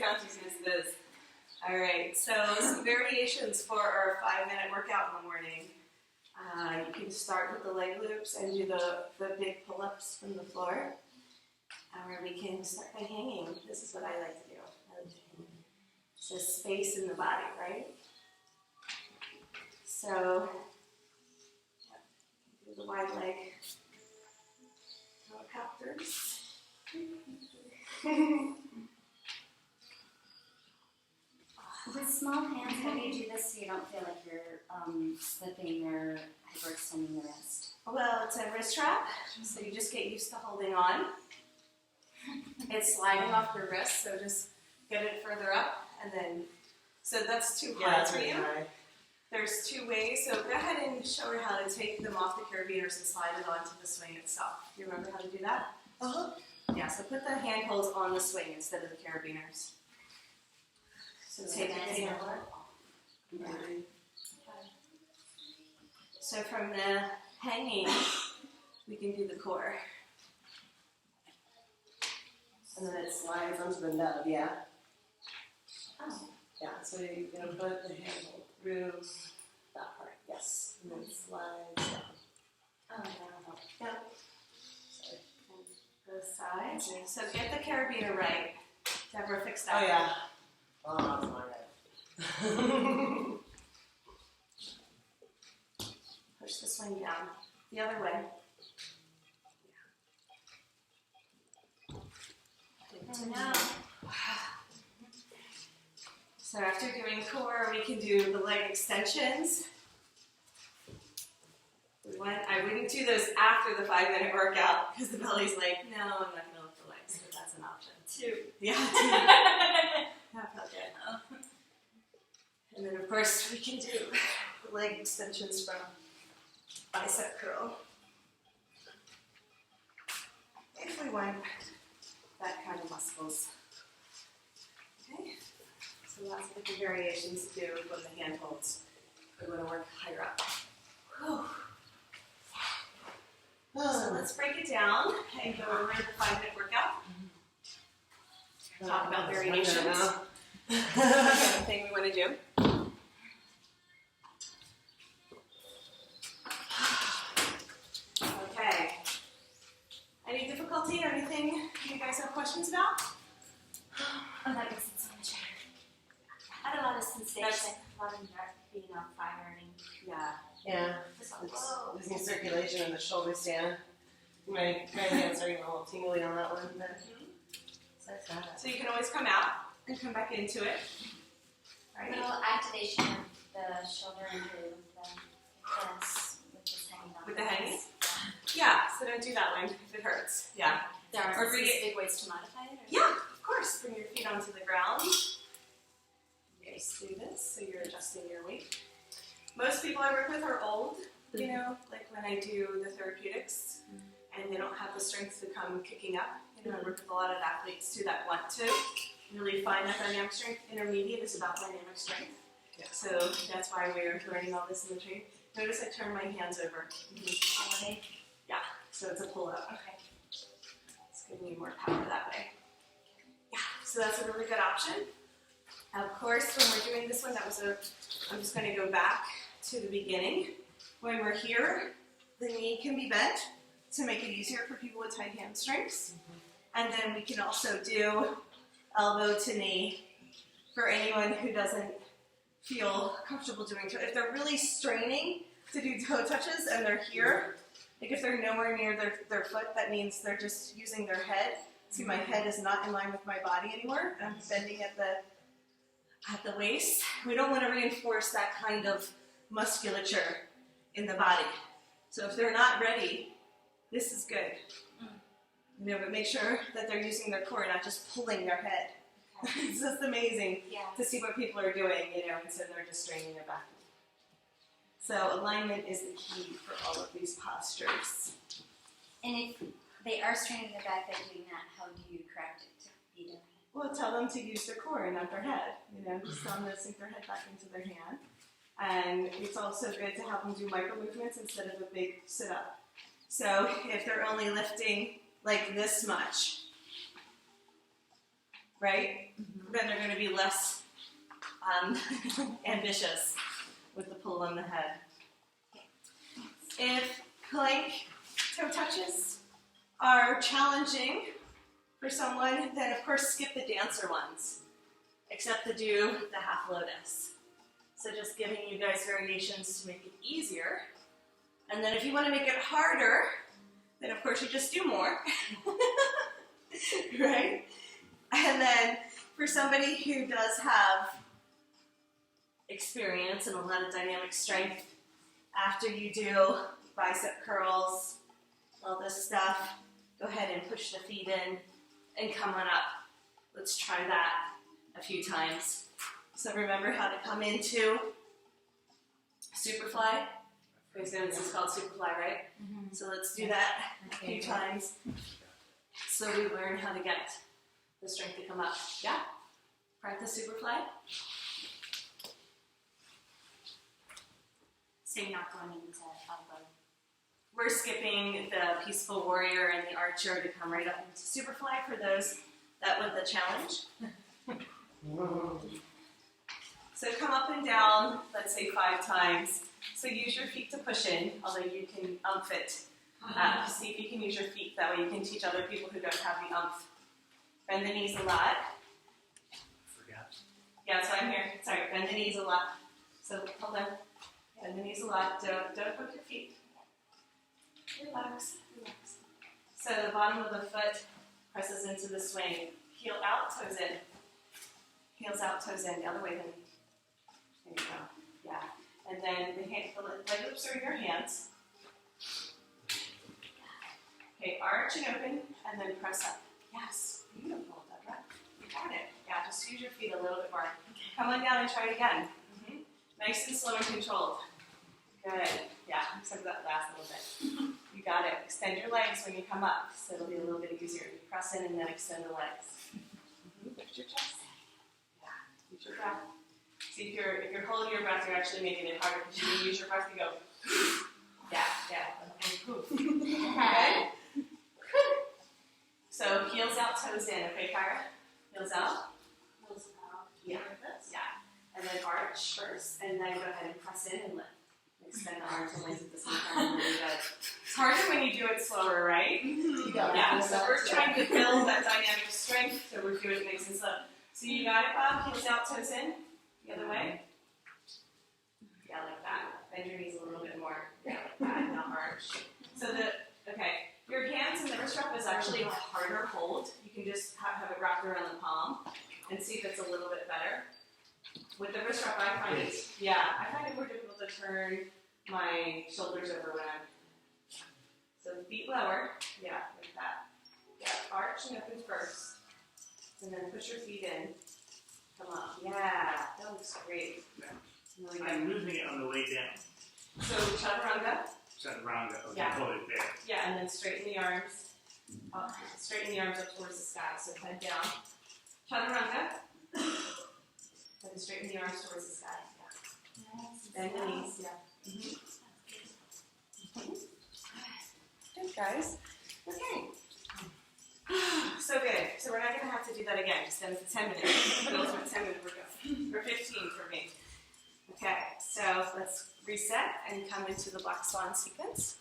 Counties is this. All right, so some variations for our 5-minute workout in the morning. You can start with the leg loops and do the big pull-ups from the floor. Or we can start by hanging. This is what I like to do. I like to hang. So space in the body, right? So, do the wide leg helicopters. With small hands, how do you do this so you don't feel like you're slipping or hyperextending the wrist? Well, it's a wrist trap, so you just get used to holding on. It's sliding off your wrist, so just get it further up, and then, so that's too hard for you. There's 2 ways, so go ahead and show her how to take them off the carabiners and slide it onto the swing itself. Do you remember how to do that? Uh-huh. Yeah, so put the handholds on the swing instead of the carabiners. So take it down. So from the hanging, we can do the core. And then it slides onto the nub, yeah? Oh. Yeah, so you're going to put the handle through that part, yes. And then it slides down. Oh, no. Yep. Sorry. Both sides. So get the carabiner right. Deborah, fix that. Oh, yeah. Oh, that's not right. Push the swing down. The other way. Good to know. So after doing core, we can do the leg extensions. I wouldn't do those after the 5-minute workout because the belly's like, no, I'm not going to lift the legs, but that's an option. 2. Yeah, 2. That felt good. And then, of course, we can do the leg extensions from bicep curl. If we want that kind of muscles. Okay, so lots of different variations to do with the hand holds. We want to work higher up. Whew. So let's break it down and go over the 5-minute workout. Talk about variations. Anything we want to do. Okay. Any difficulty or anything you guys have questions about? Oh, that makes it so much better. I had a lot of sensation, a lot of nerve being on fire. Yeah. Yeah, it's losing circulation in the shoulder stand. My hands are getting a little tingly on that one. But So you can always come out and come back into it. Right. A little activation of the shoulder injury with this hanging on. With the hanging? Yeah, so don't do that one if it hurts. Yeah. There are or specific ways to modify it? Or? Yeah, of course. Bring your feet onto the ground. Just do this so you're adjusting your weight. Most people I work with are old, you know, like when I do the therapeutics, and they don't have the strength to come kicking up. You know, I work with a lot of athletes too that want to really find that dynamic strength. Intermediate is about dynamic strength. Yeah. So that's why we're learning all this in the training. Notice I turn my hands over. Yeah, so it's a pull-up. Okay. It's giving you more power that way. Yeah, so that's a really good option. Of course, when we're doing this one, I'm just going to go back to the beginning. When we're here, the knee can be bent to make it easier for people with tight hamstrings. And then we can also do elbow to knee for anyone who doesn't feel comfortable doing toe. If they're really straining to do toe touches and they're here, like if they're nowhere near their foot, that means they're just using their head. See, my head is not in line with my body anymore. I'm bending at the waist. We don't want to reinforce that kind of musculature in the body. So if they're not ready, this is good. You know, but make sure that they're using their core, not just pulling their head. Okay. It's just amazing to see what people are doing, you know, instead they're just straining their back. So alignment is the key for all of these postures. And if they are straining their back by doing that, how do you correct it to be their head? Well, tell them to use their core and not their head. You know, just tell them to sink their head back into their hand. And it's also good to have them do micro movements instead of a big sit-up. So if they're only lifting like this much, right? Then they're going to be less ambitious with the pull on the head. If plank toe touches are challenging for someone, then of course skip the dancer ones, except to do the half lotus. So just giving you guys variations to make it easier. And then if you want to make it harder, then of course you just do more, right? And then for somebody who does have experience and a lot of dynamic strength, after you do bicep curls, all this stuff, go ahead and push the feet in and come on up. Let's try that a few times. So remember how to come into Superfly. You guys know this is called Superfly, right? So let's do that a few times so we learn how to get the strength to come up. Yeah? Practice Superfly. So you're not going into elbow. We're skipping the Peaceful Warrior and the Archer to come right up into Superfly for those that want the challenge. So come up and down, let's say 5 times. So use your feet to push in, although you can umph it. See if you can use your feet, that way you can teach other people who don't have the umph. Bend the knees a lot. Forgot. Yeah, so I'm here. Sorry, bend the knees a lot. So hold on. Bend the knees a lot. Don't hook your feet. Relax, relax. So the bottom of the foot presses into the swing. Heel out, toes in. Heels out, toes in. The other way, then. There you go. Yeah. And then the leg loops are in your hands. Okay, arch and open, and then press up. Yes, beautiful, Deborah. You got it. Yeah, just use your feet a little bit more. Come on down and try it again. Nice and slow and controlled. Good. Yeah, except that last little bit. You got it. Extend your legs when you come up, so it'll be a little bit easier. You press in and then extend the legs. Lift your chest. Yeah, use your breath. See, if you're holding your breath, you're actually making it harder because you can use your breath to go. Yeah, and poof. Okay? So heels out, toes in. Okay, Kyra? Heels out. Heels out. Yeah. Yeah. And then arch first, and then go ahead and press in and lift. Extend the arms and legs at the same time. Really good. It's harder when you do it slower, right? Yeah. So we're trying to build that dynamic strength, so we're doing it nice and slow. So you got it, Bob? Heels out, toes in. The other way. Yeah, like that. Bend your knees a little bit more. Yeah, like that, not arch. So your hands and the wrist wrap is actually a harder hold. You can just have it wrapped around the palm and see if it's a little bit better. With the wrist wrap, I find it more difficult to turn my shoulders over when I'm. So feet lower. Yeah, like that. Yeah, arch and open first. And then push your feet in. Come up. Yeah, that looks great. Really good. I'm losing it on the way down. So chaturanga. Chaturanga. Okay, Yeah. hold it there. Yeah, and then straighten the arms. Straighten the arms up towards the sky. So head down. Chaturanga. And then straighten the arms towards the sky. Yeah. Bend the knees. Yeah. Good, guys. Okay. So good. So we're not going to have to do that again. Just done it for 10 minutes. Those were 10 minute workout. Or 15 for me. Okay, so let's reset and come into the black swan sequence.